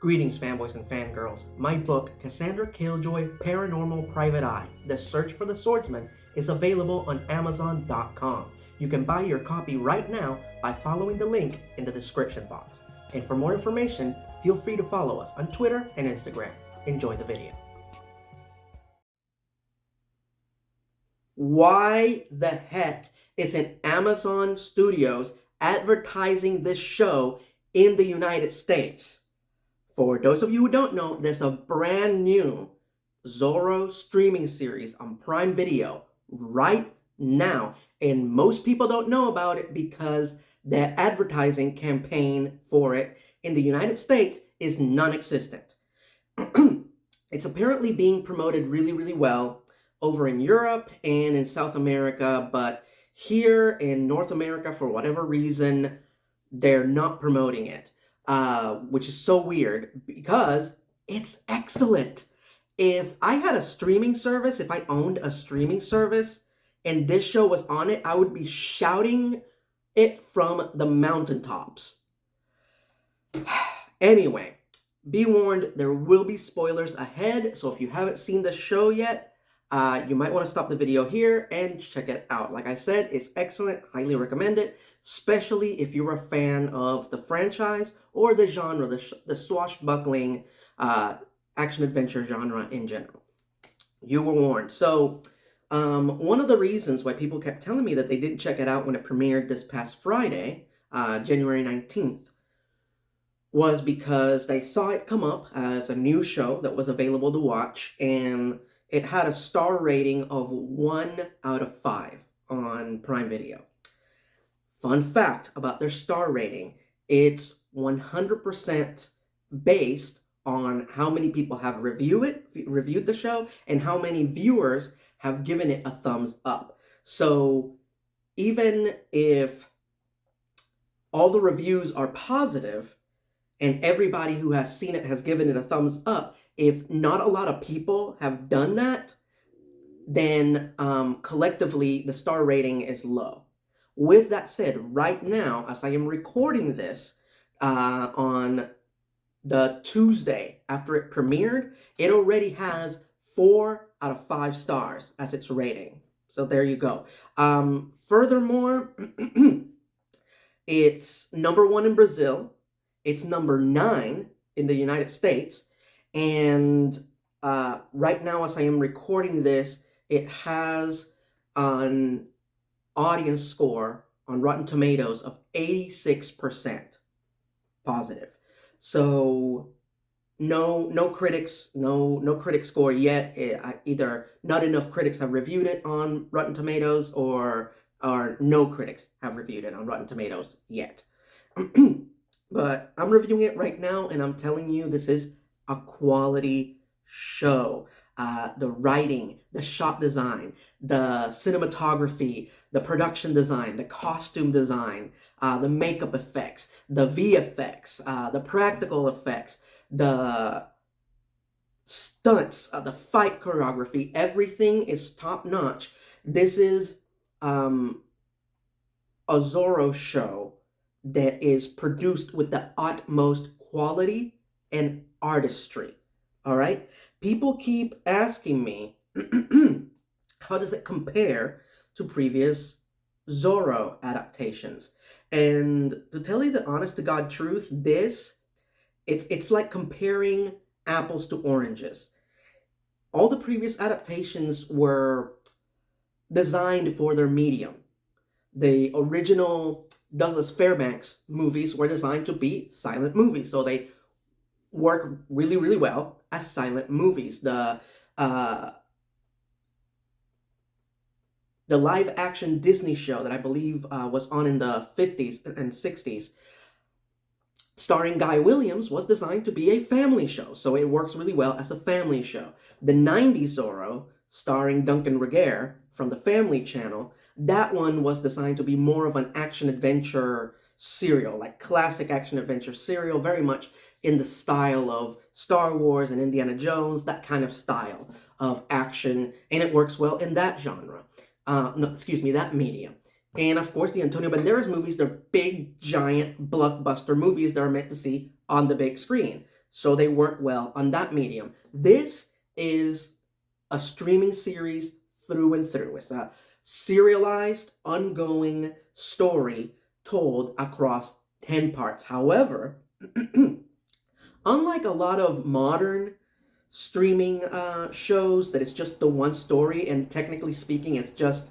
Greetings, fanboys and fangirls. My book, Kassandra Killjoy, Paranormal Private Eye, The Search for the Swordsman, is available on Amazon.com. You can buy your copy right now by following the link in the description box. And for more information, feel free to follow us on Twitter and Instagram. Enjoy the video. Why the heck isn't Amazon Studios advertising this show in the United States? For those of you who don't know, there's a brand new Zorro streaming series on Prime Video right now. And most people don't know about it because the advertising campaign for it in the United States is non-existent. It's apparently being promoted really, really well over in Europe and in South America, but here in North America, for whatever reason, they're not promoting it. Which is so weird because it's excellent. If I had a streaming service, if I owned a streaming service and this show was on it, I would be shouting it from the mountaintops. Anyway, be warned, there will be spoilers ahead. So if you haven't seen the show yet, you might want to stop the video here and check it out. Like I said, it's excellent. Highly recommend it, especially if you're a fan of the franchise or the genre, the swashbuckling action-adventure genre in general. You were warned. So one of the reasons why people kept telling me that they didn't check it out when it premiered this past Friday, January 19th, was because they saw it come up as a new show that was available to watch, and it had a star rating of 1 out of 5 on Prime Video. Fun fact about their star rating, it's 100% based on how many people have reviewed the show and how many viewers have given it a thumbs up. So even if all the reviews are positive and everybody who has seen it has given it a thumbs up, if not a lot of people have done that, then collectively the star rating is low. With that said, right now, as I am recording this on the Tuesday after it premiered, it already has 4 out of 5 stars as its rating. So there you go. Furthermore, it's #1 in Brazil. It's #9 in the United States. And right now, as I am recording this, it has an audience score on Rotten Tomatoes of 86% positive. So no critics score yet. Either not enough critics have reviewed it on Rotten Tomatoes or no critics have reviewed it on Rotten Tomatoes yet. But I'm reviewing it right now, and I'm telling you, this is a quality show. The writing, the shot design, the cinematography, the production design, the costume design, the makeup effects, the VFX, the practical effects, the stunts, the fight choreography, everything is top notch. This is a Zorro show that is produced with the utmost quality and artistry. All right? People keep asking me, how does it compare to previous Zorro adaptations? And to tell you the honest to God truth, it's like comparing apples to oranges. All the previous adaptations were designed for their medium. The original Douglas Fairbanks movies were designed to be silent movies, so they work really, really well as silent movies. The live-action Disney show that I believe was on in the 50s and 60s, starring Guy Williams, was designed to be a family show, so it works really well as a family show. The 90s Zorro, starring Duncan Regehr from the Family Channel, that one was designed to be more of an action-adventure serial, like classic action-adventure serial, very much in the style of Star Wars and Indiana Jones, that kind of style of action, and it works well in that genre. That medium. And of course, the Antonio Banderas movies, they're big, giant, blockbuster movies that are meant to see on the big screen. so they work well on that medium. This is a streaming series through and through. It's a serialized, ongoing story told across 10 parts. However, unlike a lot of modern streaming shows that it's just the one story, and technically speaking, it's just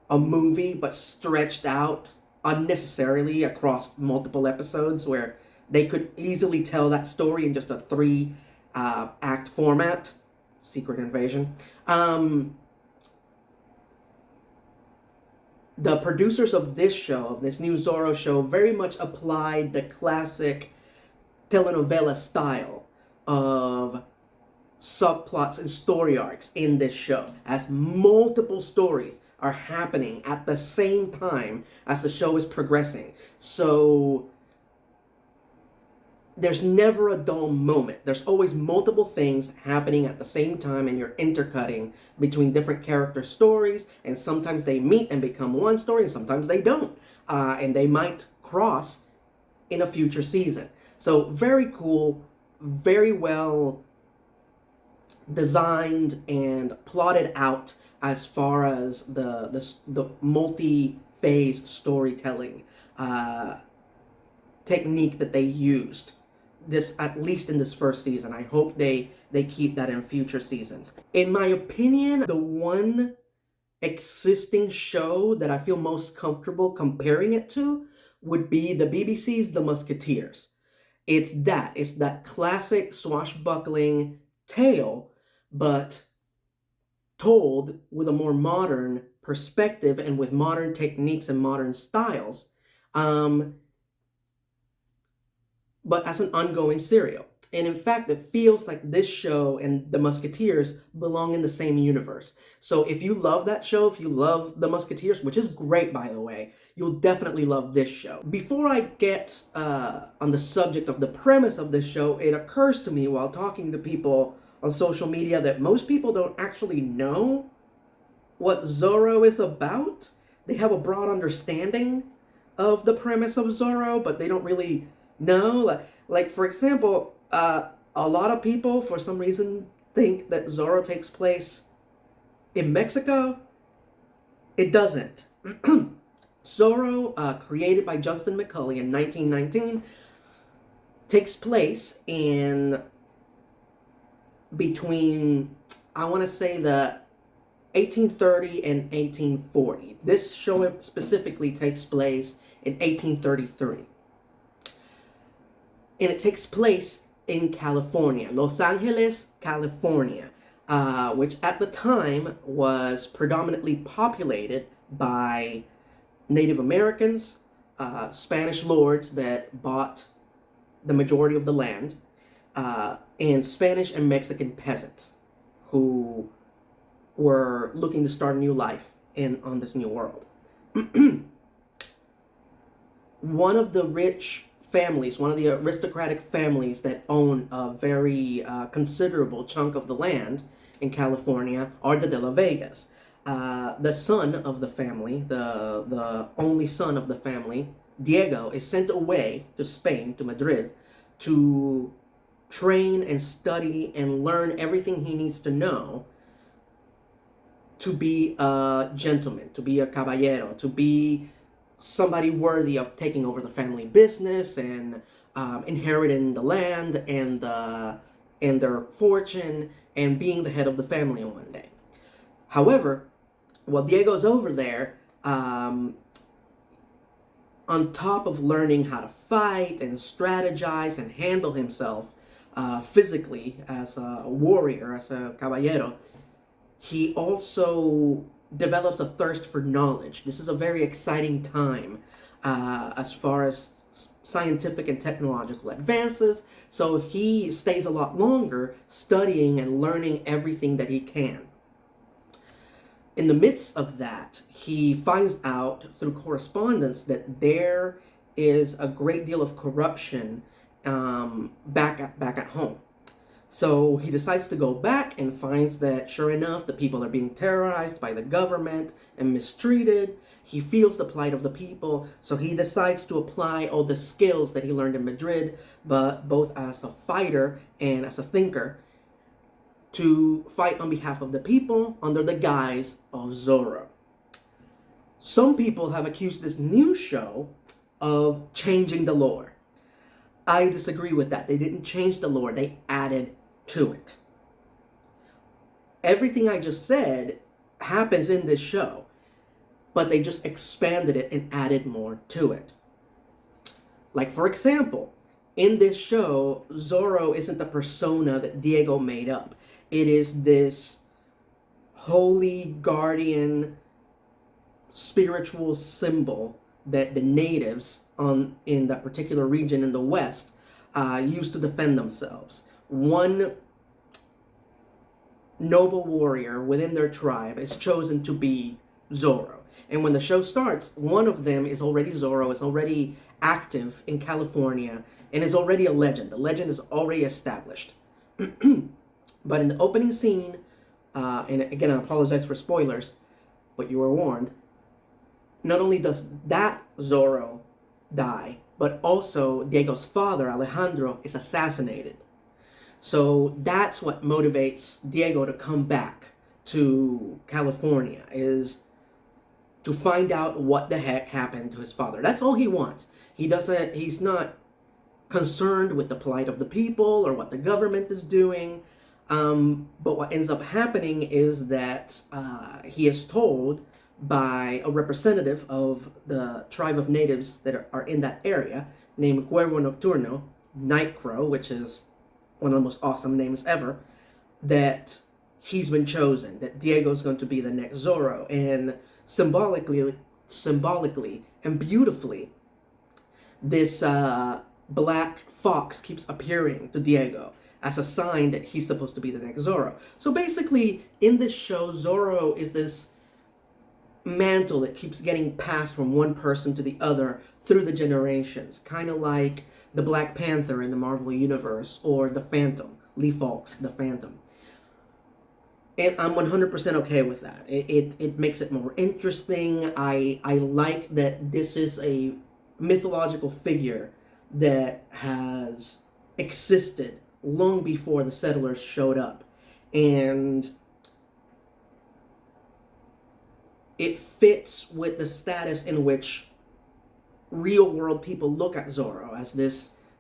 a movie but stretched out unnecessarily across multiple episodes, where they could easily tell that story in just a 3 act format. Secret Invasion. The producers of this show, of this new Zorro show, very much applied the classic telenovela style of subplots and story arcs in this show, as multiple stories are happening at the same time as the show is progressing. So there's never a dull moment. There's always multiple things happening at the same time, and you're intercutting between different character stories, and sometimes they meet and become one story, and sometimes they don't. And they might cross in a future season. So very cool, very well designed and plotted out as far as the multi-phase storytelling technique that they used, this, at least in this first season. I hope they keep that in future seasons. In my opinion, the one existing show that I feel most comfortable comparing it to would be the BBC's The Musketeers. It's that classic swashbuckling tale, but told with a more modern perspective and with modern techniques and modern styles. But as an ongoing serial. And in fact, it feels like this show and The Musketeers belong in the same universe. So if you love that show, if you love The Musketeers, which is great, by the way, you'll definitely love this show. Before I get on the subject of the premise of this show, it occurs to me while talking to people on social media that most people don't actually know what Zorro is about. They have a broad understanding of the premise of Zorro, but they don't really know. Like for example, a lot of people, for some reason, think that Zorro takes place in Mexico. It doesn't. Zorro, created by Justin McCulley in 1919, takes place in between, I want to say, the 1830 and 1840. This show specifically takes place in 1833. And it takes place in California, Los Angeles, California, which at the time was predominantly populated by Native Americans, Spanish lords that bought the majority of the land, and Spanish and Mexican peasants who were looking to start a new life on this new world. One of the rich families, one of the aristocratic families that own a very considerable chunk of the land in California are the De La Vegas. The son of the family, the only son of the family, Diego, is sent away to Spain, to Madrid, to train and study and learn everything he needs to know to be a gentleman, to be a caballero, to be somebody worthy of taking over the family business and inheriting the land and their fortune and being the head of the family one day. However, while Diego's over there, on top of learning how to fight and strategize and handle himself physically as a warrior, as a caballero, he also develops a thirst for knowledge. This is a very exciting time as far as scientific and technological advances, so he stays a lot longer studying and learning everything that he can. In the midst of that, he finds out through correspondence that there is a great deal of corruption back at home. So he decides to go back and finds that, sure enough, the people are being terrorized by the government and mistreated. He feels the plight of the people, so he decides to apply all the skills that he learned in Madrid, but both as a fighter and as a thinker, to fight on behalf of the people under the guise of Zorro. Some people have accused this new show of changing the lore. I disagree with that. They didn't change the lore, they added to it. Everything I just said happens in this show, but they just expanded it and added more to it. Like, for example, in this show, Zorro isn't the persona that Diego made up. It is this holy guardian spiritual symbol that the natives in that particular region in the West used to defend themselves. One noble warrior within their tribe is chosen to be Zorro. And when the show starts, one of them is already Zorro, is already active in California, and is already a legend. The legend is already established. But in the opening scene, and again, I apologize for spoilers, but you were warned, not only does that Zorro die, but also Diego's father, Alejandro, is assassinated. So that's what motivates Diego to come back to California, is to find out what the heck happened to his father. That's all he wants. He's not concerned with the plight of the people or what the government is doing. But what ends up happening is that he is told by a representative of the tribe of natives that are in that area, named Cuervo Nocturno, Night Crow, which is one of the most awesome names ever, that he's been chosen, that Diego's going to be the next Zorro. And symbolically and beautifully, this black fox keeps appearing to Diego as a sign that he's supposed to be the next Zorro. So basically, in this show, Zorro is this mantle that keeps getting passed from one person to the other through the generations, kind of like the Black Panther in the Marvel Universe, or the Phantom, Lee Falk's The Phantom. And I'm 100% okay with that. It makes it more interesting. I like that this is a mythological figure that has existed long before the settlers showed up. And it fits with the status in which real world people look at Zorro as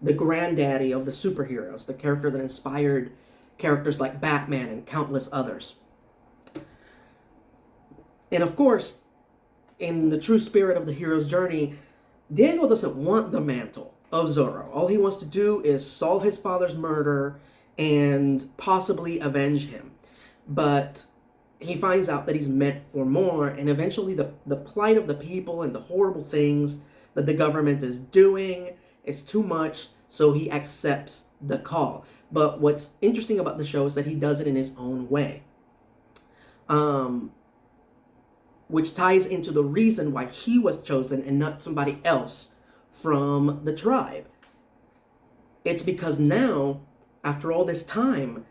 the granddaddy of the superheroes, the character that inspired characters like Batman and countless others. And of course, in the true spirit of the hero's journey, Diego doesn't want the mantle of Zorro. All he wants to do is solve his father's murder and possibly avenge him. But he finds out that he's meant for more, and eventually the plight of the people and the horrible things that the government is doing is too much, so he accepts the call. But what's interesting about the show is that he does it in his own way. Which ties into the reason why he was chosen and not somebody else from the tribe. It's because now, after all this time,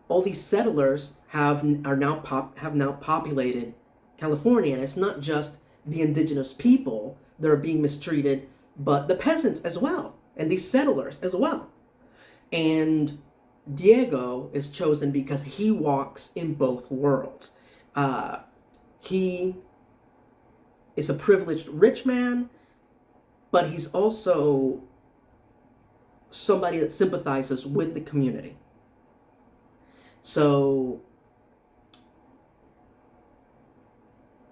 all these settlers have now populated California, and it's not just the indigenous people that are being mistreated, but the peasants as well, and these settlers as well. And Diego is chosen because he walks in both worlds. He is a privileged rich man, but he's also somebody that sympathizes with the community. So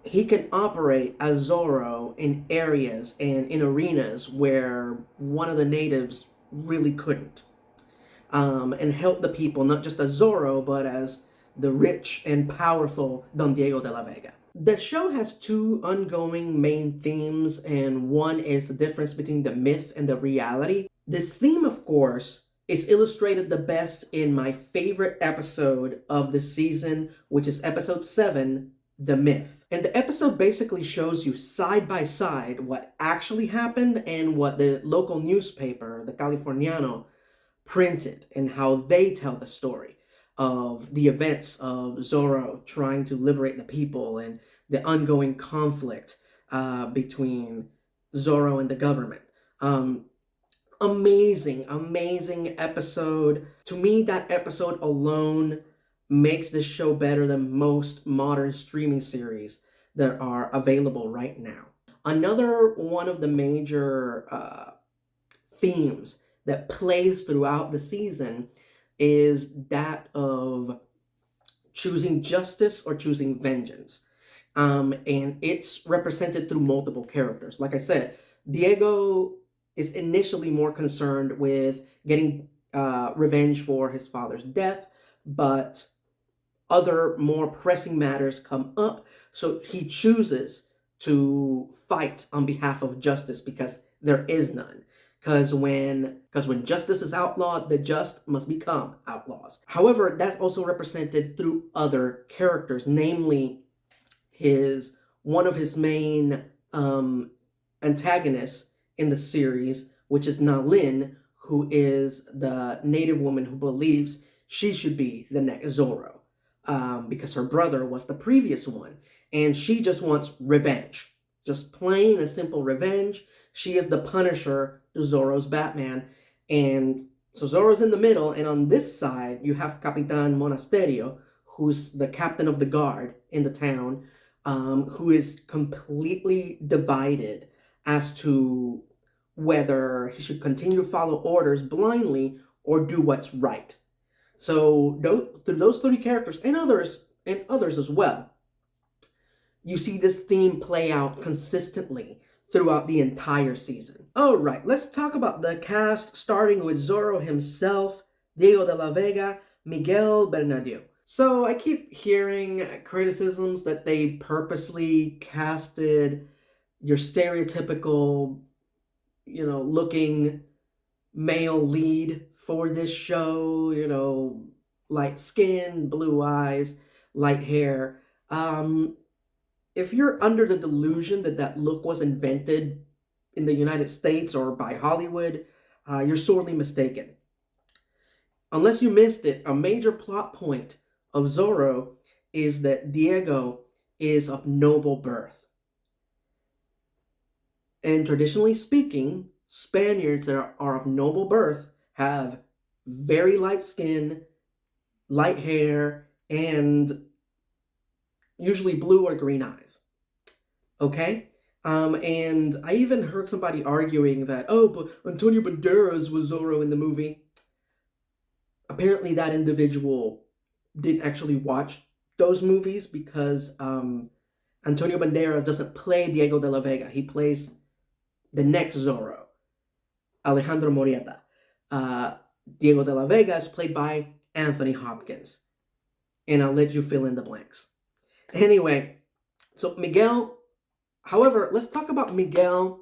he can operate as Zorro in areas and in arenas where one of the natives really couldn't. And help the people, not just as Zorro, but as the rich and powerful Don Diego de la Vega. The show has two ongoing main themes, and one is the difference between the myth and the reality. This theme, of course, is illustrated the best in my favorite episode of the season, which is episode 7, The Myth. And the episode basically shows you side by side what actually happened and what the local newspaper, the Californiano, printed and how they tell the story of the events of Zorro trying to liberate the people and the ongoing conflict between Zorro and the government. Amazing, amazing episode. To me, that episode alone makes this show better than most modern streaming series that are available right now. Another one of the major themes that plays throughout the season is that of choosing justice or choosing vengeance. And it's represented through multiple characters. Like I said, Diego is initially more concerned with getting revenge for his father's death, but other more pressing matters come up, so he chooses to fight on behalf of justice because there is none. Because when justice is outlawed, the just must become outlaws. However, that's also represented through other characters, namely one of his main antagonists in the series, which is Na Lin, who is the native woman who believes she should be the next Zorro. Because her brother was the previous one, and she just wants revenge. Just plain and simple revenge. She is the Punisher to Zorro's Batman, and so Zorro's in the middle, and on this side, you have Capitan Monasterio, who's the captain of the guard in the town, who is completely divided as to whether he should continue to follow orders blindly or do what's right. So through those three characters and others as well, you see this theme play out consistently throughout the entire season. All right, let's talk about the cast, starting with Zorro himself, Diego de la Vega, Miguel Bernardino. So I keep hearing criticisms that they purposely casted your stereotypical, looking male lead for this show, light skin, blue eyes, light hair. If you're under the delusion that that look was invented in the United States or by Hollywood, you're sorely mistaken. Unless you missed it, a major plot point of Zorro is that Diego is of noble birth. And traditionally speaking, Spaniards that are of noble birth have very light skin, light hair, and usually blue or green eyes. Okay? And I even heard somebody arguing that, oh, but Antonio Banderas was Zorro in the movie. Apparently that individual didn't actually watch those movies because Antonio Banderas doesn't play Diego de la Vega. He plays the next Zorro, Alejandro Morieta. Diego de la Vega is played by Anthony Hopkins. And I'll let you fill in the blanks. Anyway, so Miguel, however, let's talk about Miguel's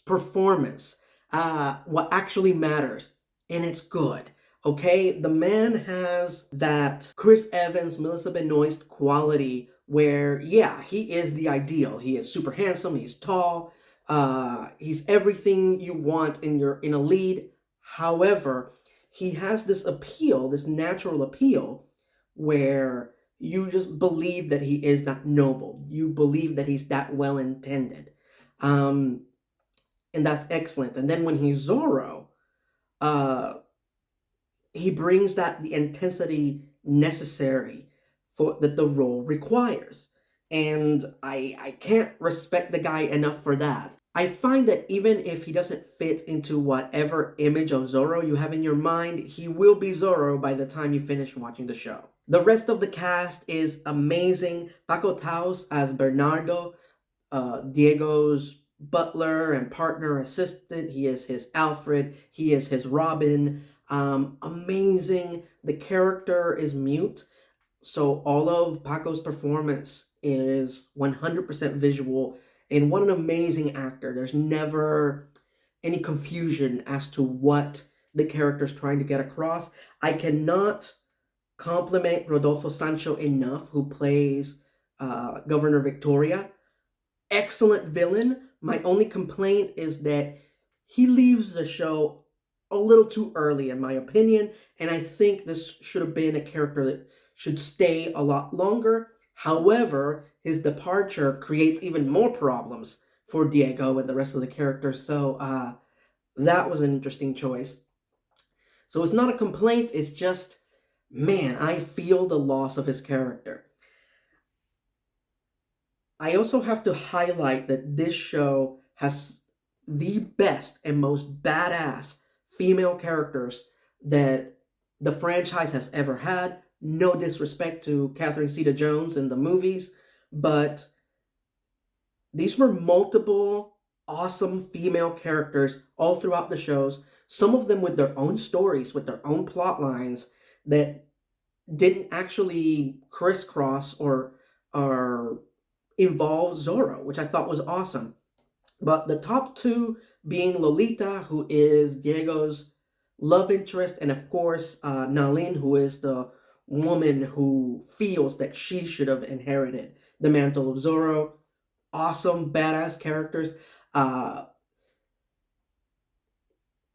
performance. What actually matters. And it's good. Okay? The man has that Chris Evans, Melissa Benoist quality where, yeah, he is the ideal. He is super handsome. He's tall. He's everything you want in a lead. However, he has this appeal, this natural appeal, where you just believe that he is that noble. You believe that he's that well-intended. And that's excellent. And then when he's Zorro, he brings the intensity necessary for that the role requires. And I can't respect the guy enough for that. I find that even if he doesn't fit into whatever image of Zorro you have in your mind, he will be Zorro by the time you finish watching the show. The rest of the cast is amazing. Paco Taus as Bernardo, Diego's butler and partner assistant. He is his Alfred. He is his Robin. Amazing. The character is mute. So all of Paco's performance is 100% visual. And what an amazing actor. There's never any confusion as to what the character's trying to get across. I cannot compliment Rodolfo Sancho enough, who plays Governor Victoria. Excellent villain. My only complaint is that he leaves the show a little too early in my opinion, and I think this should have been a character that should stay a lot longer. However, his departure creates even more problems for Diego and the rest of the characters, so that was an interesting choice. So it's not a complaint, it's just, man, I feel the loss of his character. I also have to highlight that this show has the best and most badass female characters that the franchise has ever had. No disrespect to Catherine Zeta-Jones in the movies, but these were multiple awesome female characters all throughout the shows, some of them with their own stories, with their own plot lines that didn't actually crisscross or involve Zorro, which I thought was awesome. But the top two being Lolita, who is Diego's love interest, and of course, Nalin, who is the woman who feels that she should have inherited the mantle of Zorro. Awesome, badass characters.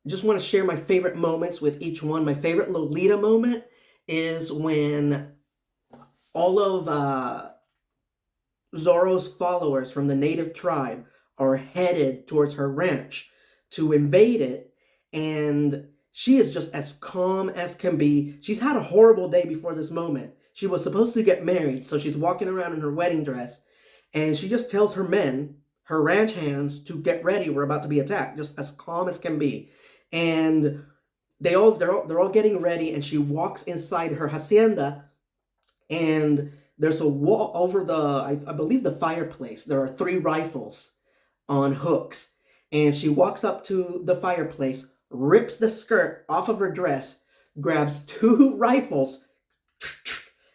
Just want to share my favorite moments with each one. My favorite Lolita moment is when all of Zorro's followers from the native tribe are headed towards her ranch to invade it, and she is just as calm as can be. She's had a horrible day before this moment. She was supposed to get married, so she's walking around in her wedding dress, and she just tells her men, her ranch hands, to get ready. We're about to be attacked, just as calm as can be. And they're all getting ready, and she walks inside her hacienda, and there's a wall over I believe the fireplace. There are 3 rifles on hooks, and she walks up to the fireplace, rips the skirt off of her dress, grabs 2 rifles,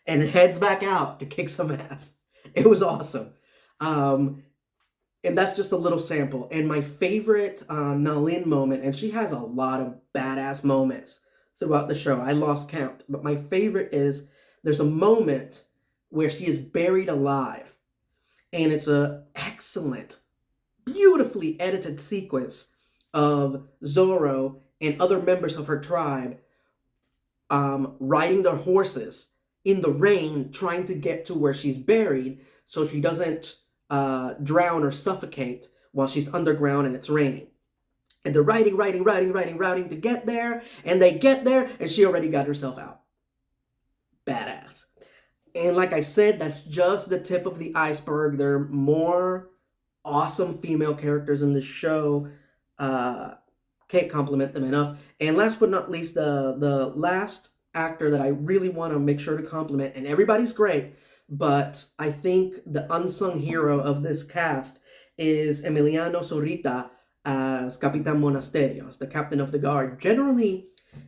and heads back out to kick some ass. It was awesome. And that's just a little sample. And my favorite Nalin moment, and she has a lot of badass moments throughout the show. I lost count. But my favorite is there's a moment where she is buried alive. And it's an excellent, beautifully edited sequence of Zorro and other members of her tribe riding their horses in the rain, trying to get to where she's buried so she doesn't drown or suffocate while she's underground and it's raining. And they're riding to get there, and they get there, and she already got herself out. Badass. And like I said, that's just the tip of the iceberg. There are more awesome female characters in the show. Can't compliment them enough. And last but not least, the last actor that I really want to make sure to compliment, and everybody's great, but I think the unsung hero of this cast is Emiliano Zorrita as Capitan Monasterios, the captain of the guard. Generally,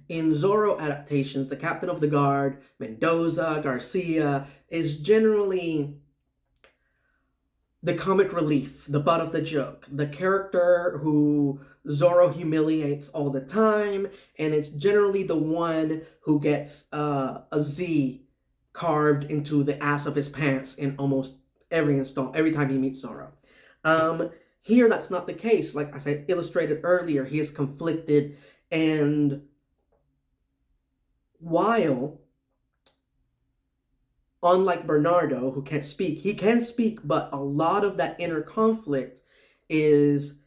in Zorro adaptations, the captain of the guard, Mendoza, Garcia, is generally the comic relief, the butt of the joke, the character who Zorro humiliates all the time, and it's generally the one who gets a Z carved into the ass of his pants in almost every time he meets Zorro. Here, that's not the case. Like I said, illustrated earlier, he is conflicted, and while, unlike Bernardo, who can't speak, he can speak, but a lot of that inner conflict is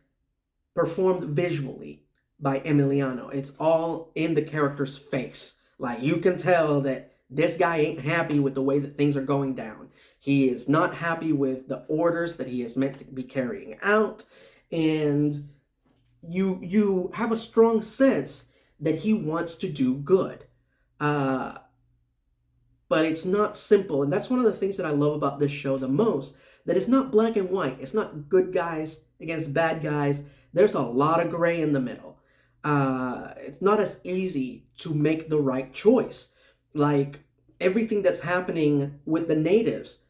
performed visually by Emiliano. It's all in the character's face. Like, you can tell that this guy ain't happy with the way that things are going down. He is not happy with the orders that he is meant to be carrying out. And you have a strong sense that he wants to do good. But it's not simple. And that's one of the things that I love about this show the most. That it's not black and white. It's not good guys against bad guys. There's a lot of gray in the middle. It's not as easy to make the right choice. Like, everything that's happening with the natives,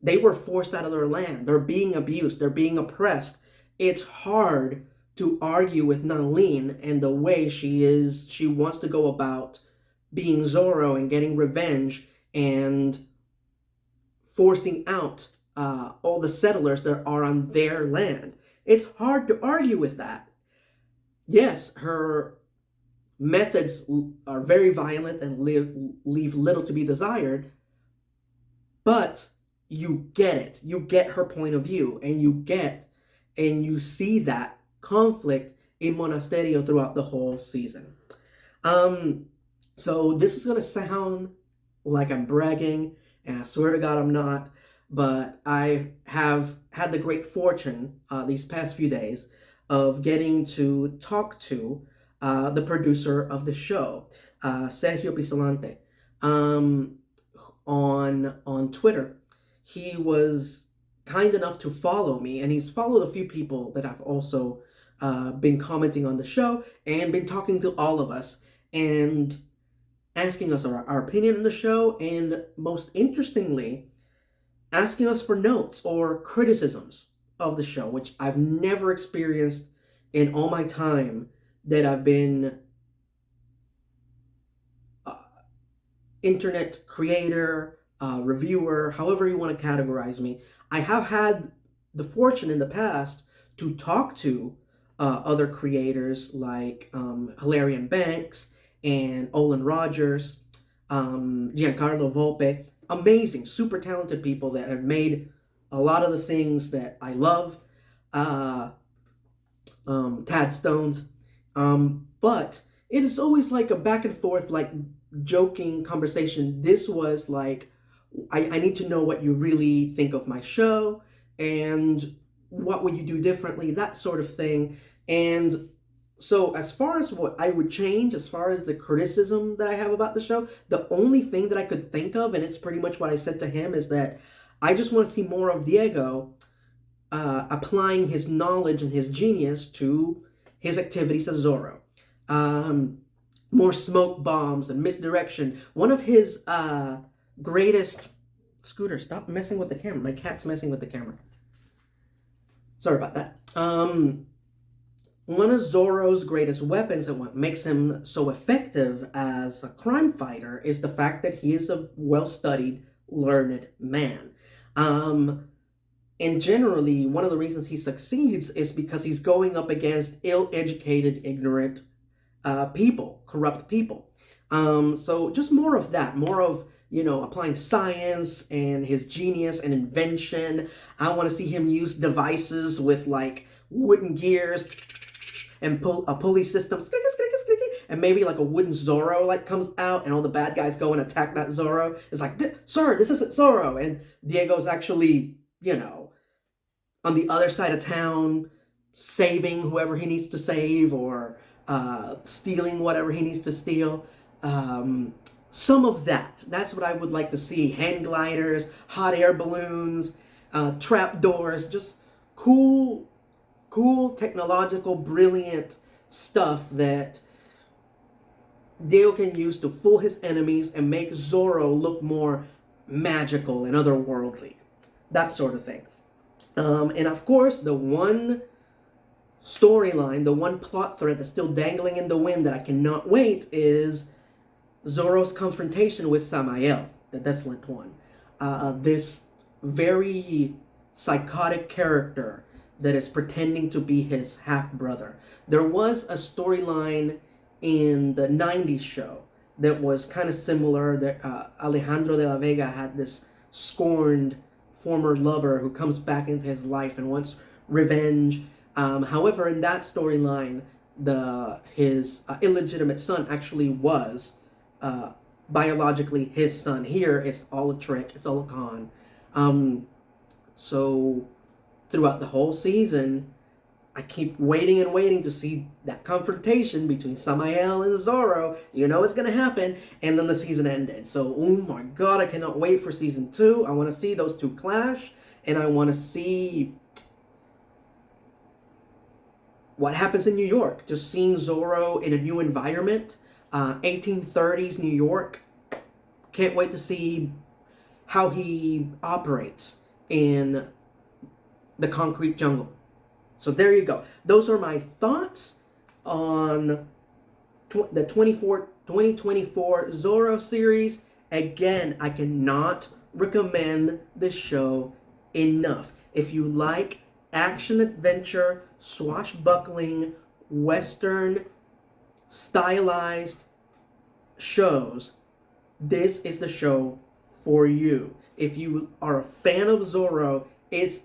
they were forced out of their land. They're being abused. They're being oppressed. It's hard to argue with Nalin and the way she wants to go about being Zorro and getting revenge and forcing out all the settlers that are on their land. It's hard to argue with that. Yes, her methods are very violent and leave little to be desired, but you get it. You get her point of view, and you see that conflict in Monasterio throughout the whole season. So this is gonna sound like I'm bragging, and I swear to God I'm not, but I have had the great fortune these past few days of getting to talk to the producer of the show, Sergio Pisolante, on Twitter. He was kind enough to follow me, and he's followed a few people that I've also been commenting on the show and been talking to all of us and asking us our opinion on the show, and most interestingly, asking us for notes or criticisms of the show, which I've never experienced in all my time that I've been internet creator, reviewer, however you want to categorize me. I have had the fortune in the past to talk to other creators like Hilarion Banks and Olin Rogers, Giancarlo Volpe, amazing, super talented people that have made a lot of the things that I love. Tad Stones, but it is always like a back and forth, like joking conversation. This was like, I need to know what you really think of my show, and what would you do differently, that sort of thing. And so as far as what I would change, as far as the criticism that I have about the show, the only thing that I could think of, and it's pretty much what I said to him, is that I just want to see more of Diego applying his knowledge and his genius to his activities as Zorro. More smoke bombs and misdirection. One of his greatest... Scooter, stop messing with the camera. My cat's messing with the camera. Sorry about that. One of Zorro's greatest weapons, and what makes him so effective as a crime fighter, is the fact that he is a well-studied, learned man. And generally, one of the reasons he succeeds is because he's going up against ill-educated, ignorant people, corrupt people. So just more of that, more of, applying science and his genius and invention. I want to see him use devices with like wooden gears and a pulley system, and maybe like a wooden Zorro like comes out, and all the bad guys go and attack that Zorro. It's like, sir, this isn't Zorro, and Diego's actually, on the other side of town, saving whoever he needs to save, or stealing whatever he needs to steal. Some of that. That's what I would like to see. Hang gliders, hot air balloons, trap doors, just cool, technological, brilliant stuff that Diego can use to fool his enemies and make Zorro look more magical and otherworldly. That sort of thing. And of course, the one storyline, the one plot thread that's still dangling in the wind that I cannot wait is Zorro's confrontation with Samael, the Desolate One. This very psychotic character that is pretending to be his half-brother. There was a storyline in the 90s show that was kind of similar, that Alejandro de la Vega had this scorned former lover who comes back into his life and wants revenge. However, in that storyline, his illegitimate son actually was biologically his son. Here, it's all a trick. It's all a con. So throughout the whole season, I keep waiting and waiting to see that confrontation between Samael and Zorro. You know it's going to happen. And then the season ended. So, oh my God, I cannot wait for season 2. I want to see those two clash. And I want to see what happens in New York. Just seeing Zorro in a new environment. 1830s New York. Can't wait to see how he operates in the concrete jungle. So there you go. Those are my thoughts on the 2024 Zorro series. Again, I cannot recommend this show enough. If you like action, adventure, swashbuckling, Western stylized shows, this is the show for you. If you are a fan of Zorro, it's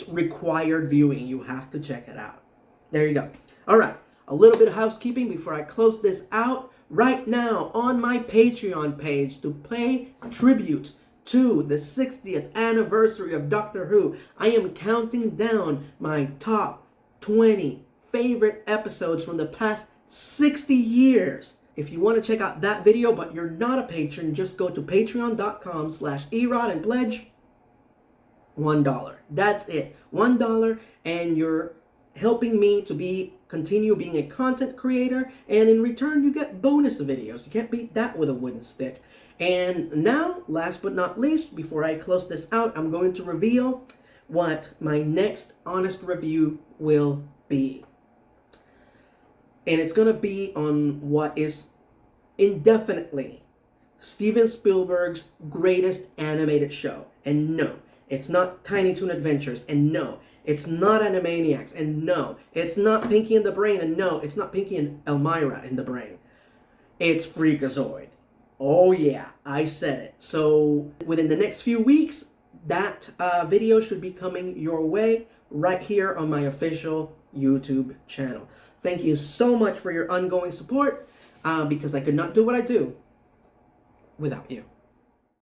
required viewing. You have to check it out. There you go. All right, a little bit of housekeeping before I close this out. Right now on my Patreon page, to pay tribute to the 60th anniversary of Doctor Who, I am counting down my top 20 favorite episodes from the past 60 years. If you want to check out that video, but you're not a patron, just go to patreon.com/ERant and pledge $1. That's it. $1, and you're helping me to continue being a content creator, and in return you get bonus videos. You can't beat that with a wooden stick. And now, last but not least, before I close this out, I'm going to reveal what my next honest review will be. And it's going to be on what is indefinitely Steven Spielberg's greatest animated show. And no, it's not Tiny Toon Adventures. And no, it's not Animaniacs. And no, it's not Pinky and the Brain. And no, it's not Pinky and Elmira in the Brain. It's Freakazoid. Oh yeah, I said it. So within the next few weeks, that video should be coming your way right here on my official YouTube channel. Thank you so much for your ongoing support, because I could not do what I do without you.